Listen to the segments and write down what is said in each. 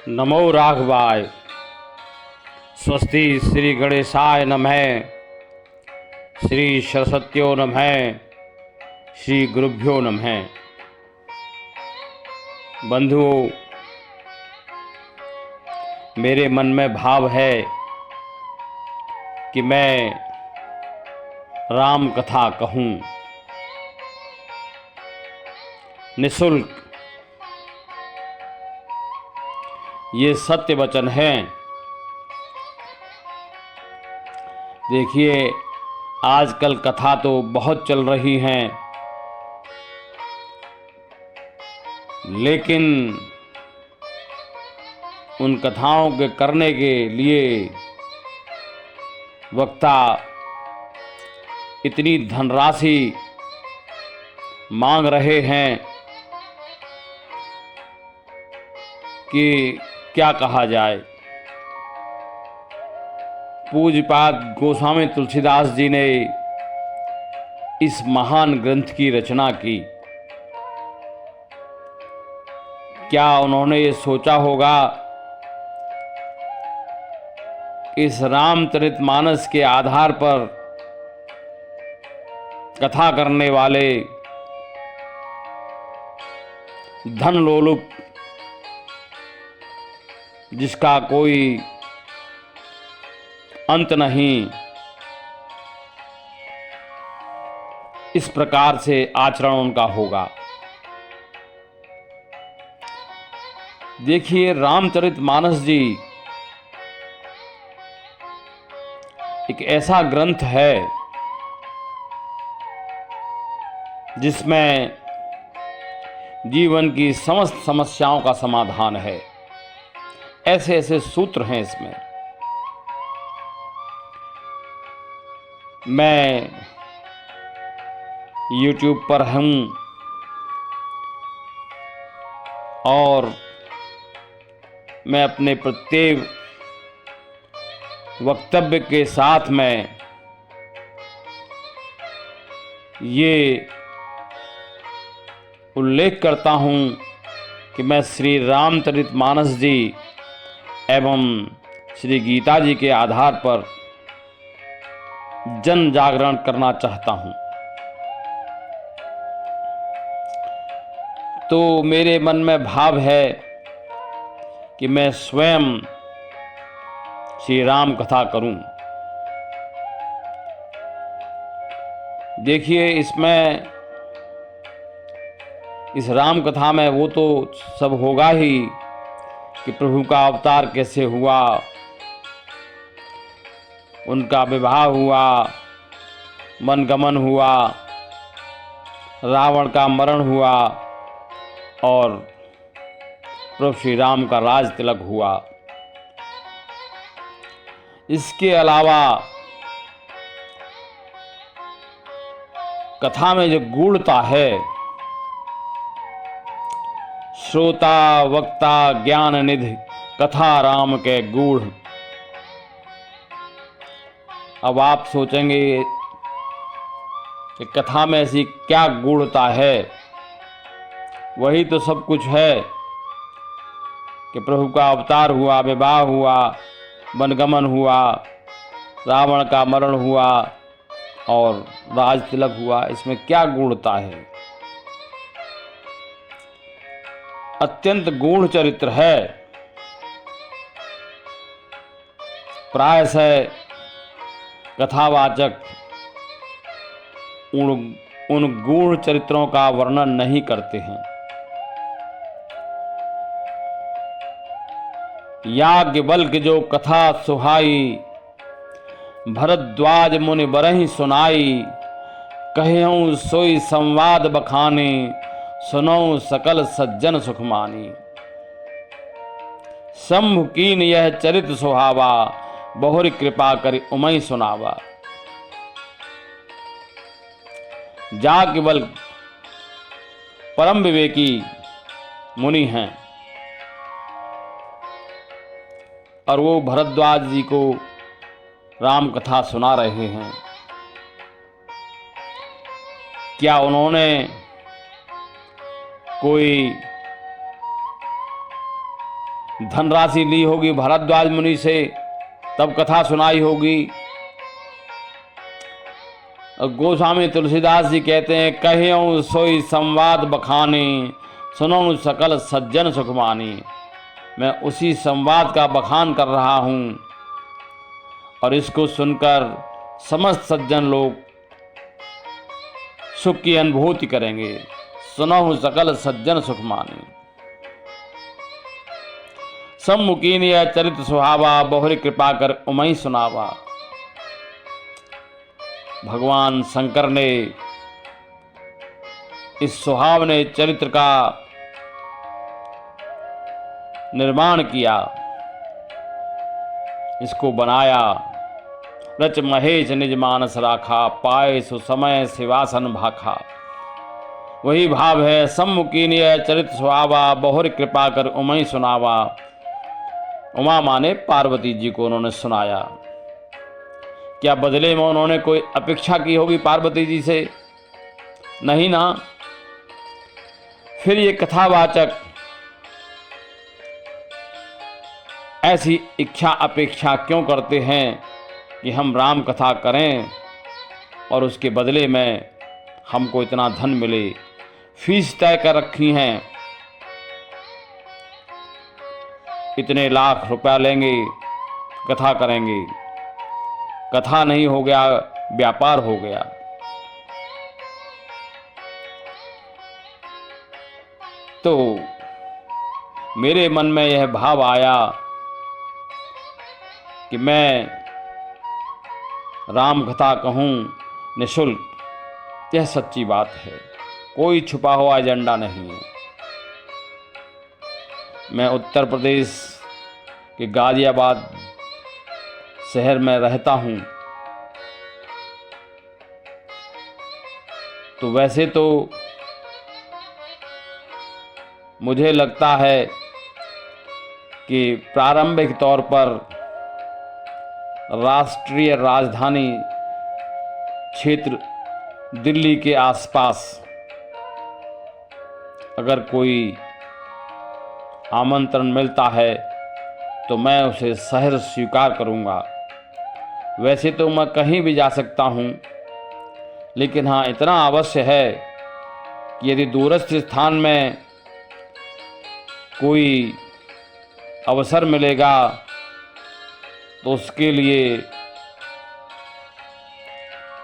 नमो राघवाय। स्वस्ति श्री गणेशाय नमः। श्री सरस्वत्यो नमः। श्री गुरुभ्यो नमः। बंधुओं, मेरे मन में भाव है कि मैं राम कथा कहूँ। निःशुल्क ये सत्य वचन है। देखिए, आजकल कथा तो बहुत चल रही हैं, लेकिन उन कथाओं के करने के लिए वक्ता इतनी धनराशि मांग रहे हैं कि क्या कहा जाए। पूज्यपाद गोस्वामी तुलसीदास जी ने इस महान ग्रंथ की रचना की। क्या उन्होंने ये सोचा होगा इस रामचरितमानस के आधार पर कथा करने वाले धन लोलुप, जिसका कोई अंत नहीं, इस प्रकार से आचरण उनका होगा। देखिए, रामचरितमानस जी एक ऐसा ग्रंथ है जिसमें जीवन की समस्त समस्याओं का समाधान है। ऐसे ऐसे सूत्र हैं इसमें। मैं YouTube पर हूँ और मैं अपने प्रत्येक वक्तव्य के साथ में ये उल्लेख करता हूँ कि मैं श्री रामचरितमानस जी एवं श्री गीता जी के आधार पर जन जागरण करना चाहता हूँ। तो मेरे मन में भाव है कि मैं स्वयं श्री राम कथा करूं। देखिए, इस राम कथा में वो तो सब होगा ही कि प्रभु का अवतार कैसे हुआ, उनका विवाह हुआ, मनगमन हुआ, रावण का मरण हुआ और प्रभु श्री राम का राज तिलक हुआ। इसके अलावा कथा में जो गूढ़ता है, श्रोता वक्ता ज्ञान निधि कथा राम के गूढ़। अब आप सोचेंगे कि कथा में ऐसी क्या गूढ़ता है। वही तो सब कुछ है कि प्रभु का अवतार हुआ, विवाह हुआ, वनगमन हुआ, रावण का मरण हुआ और राज तिलक हुआ। इसमें क्या गूढ़ता है? अत्यंत गूढ़ चरित्र है। प्रायशः कथावाचक उन गूढ़ चरित्रों का वर्णन नहीं करते हैं। याज्ञवल्क्य जो कथा सुहाई, भरद्वाज मुनि बरहि सुनाई। कहऊँ सोई संवाद बखाने, सुनऊ सकल सज्जन सुखमानी। शंभु कीन यह चरित सुहावा, बहुरी कृपा करि उमई सुनावा। याज्ञवल्क्य परम विवेकी मुनि हैं और वो भरद्वाज जी को राम कथा सुना रहे हैं। क्या उन्होंने कोई धनराशि ली होगी भरद्वाज मुनि से, तब कथा सुनाई होगी। गोस्वामी तुलसीदास जी कहते हैं, कहियो सोई संवाद बखाने, सुनो सकल सज्जन सुखमानी। मैं उसी संवाद का बखान कर रहा हूँ और इसको सुनकर समस्त सज्जन लोग सुख की अनुभूति करेंगे। सुनो सकल सज्जन सुखमानी। सम्मुखीन यह चरित सुहावा, बहुरी कृपा कर उमई सुनावा। भगवान शंकर ने इस सुहावने चरित्र का निर्माण किया, इसको बनाया। रच महेश निज मानस राखा, पाए सुसमय सिवासन भाखा। वही भाव है, सम्मुखीन यह चरित सुहावा, बहुरी कृपा कर उमई सुनावा। उमा माने पार्वती जी को उन्होंने सुनाया। क्या बदले में उन्होंने कोई अपेक्षा की होगी पार्वती जी से? नहीं ना। फिर ये कथावाचक ऐसी इच्छा अपेक्षा क्यों करते हैं कि हम राम कथा करें और उसके बदले में हमको इतना धन मिले? फीस तय कर रखी हैं, इतने लाख रुपया लेंगे, कथा करेंगे। कथा नहीं हो गया, व्यापार हो गया। तो मेरे मन में यह भाव आया कि मैं राम कथा कहूँ निःशुल्क। यह सच्ची बात है, कोई छुपा हुआ एजेंडा नहीं है। मैं उत्तर प्रदेश के गाजियाबाद शहर में रहता हूँ, तो वैसे तो मुझे लगता है कि प्रारंभिक तौर पर राष्ट्रीय राजधानी क्षेत्र दिल्ली के आसपास अगर कोई आमंत्रण मिलता है तो मैं उसे सहर्ष स्वीकार करूंगा। वैसे तो मैं कहीं भी जा सकता हूं, लेकिन हाँ, इतना अवश्य है कि यदि दूरस्थ स्थान में कोई अवसर मिलेगा तो उसके लिए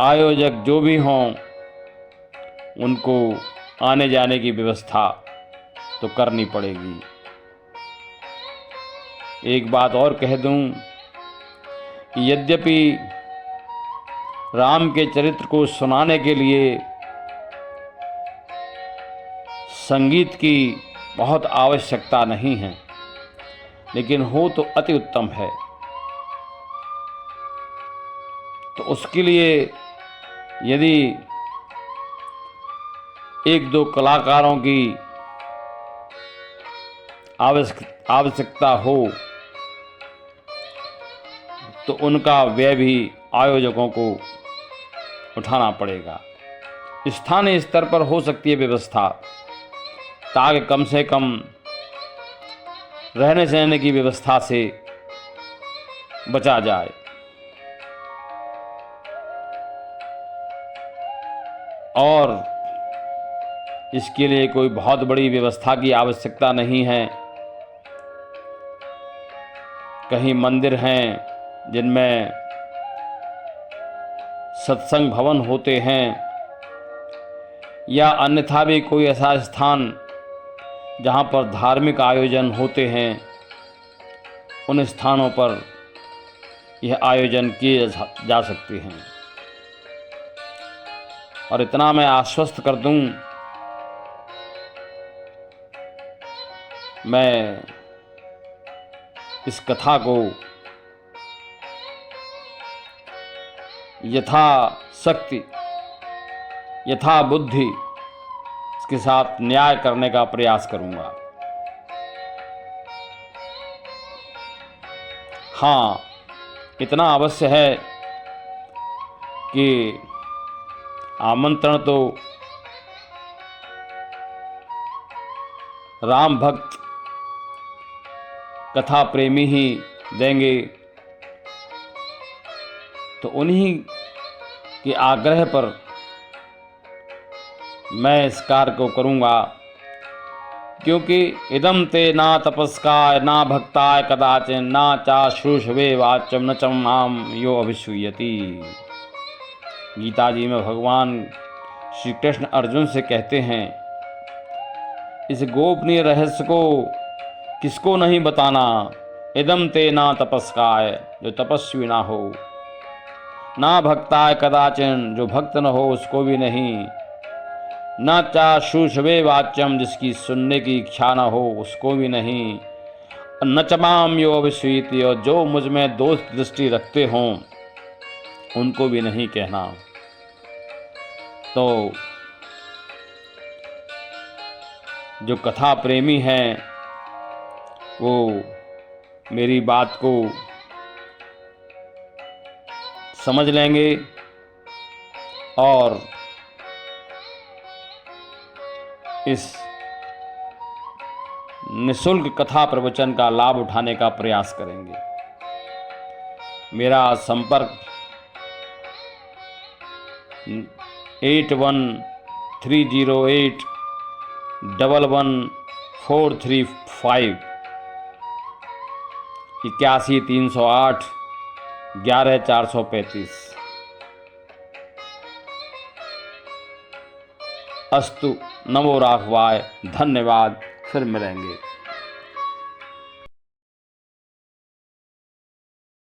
आयोजक जो भी हों उनको आने जाने की व्यवस्था तो करनी पड़ेगी। एक बात और कह दूं कि यद्यपि राम के चरित्र को सुनाने के लिए संगीत की बहुत आवश्यकता नहीं है, लेकिन हो तो अति उत्तम है। तो उसके लिए यदि एक दो कलाकारों की आवश्यकता हो तो उनका व्यय भी आयोजकों को उठाना पड़ेगा। स्थानीय स्तर पर हो सकती है व्यवस्था, ताकि कम से कम रहने सहने की व्यवस्था से बचा जाए। और इसके लिए कोई बहुत बड़ी व्यवस्था की आवश्यकता नहीं है। कहीं मंदिर हैं जिनमें सत्संग भवन होते हैं, या अन्यथा भी कोई ऐसा स्थान जहाँ पर धार्मिक आयोजन होते हैं, उन स्थानों पर यह आयोजन किए जा सकते हैं। और इतना मैं आश्वस्त कर दूं, मैं इस कथा को यथा शक्ति यथा बुद्धि इसके साथ न्याय करने का प्रयास करूंगा। हाँ, इतना अवश्य है कि आमंत्रण तो राम भक्त कथा प्रेमी ही देंगे। तो उन्हीं के आग्रह पर मैं इस कार्य को करूँगा, क्योंकि इदम ते ना तपस्काय ना भक्ताय कदाचिन ना चाश्रुषवे वाच्यम न च माम यो अभिसूयति। गीता जी में भगवान श्री कृष्ण अर्जुन से कहते हैं, इस गोपनीय रहस्य को किसको नहीं बताना। इदम ते ना तपस्काय, जो तपस्वी ना हो, ना भक्ताय कदाचिन, जो भक्त न हो उसको भी नहीं, न चाशुषवे वाच्यम, जिसकी सुनने की इच्छा न हो उसको भी नहीं, न चमाम यो अभिसूयति, और जो मुझ में दोष दृष्टि रखते हों उनको भी नहीं कहना। तो जो कथा प्रेमी हैं वो मेरी बात को समझ लेंगे और इस निःशुल्क कथा प्रवचन का लाभ उठाने का प्रयास करेंगे। मेरा संपर्क 8130811435 8130814335 11435। अस्तु, नमो राघवाय, धन्यवाद, फिर मिलेंगे।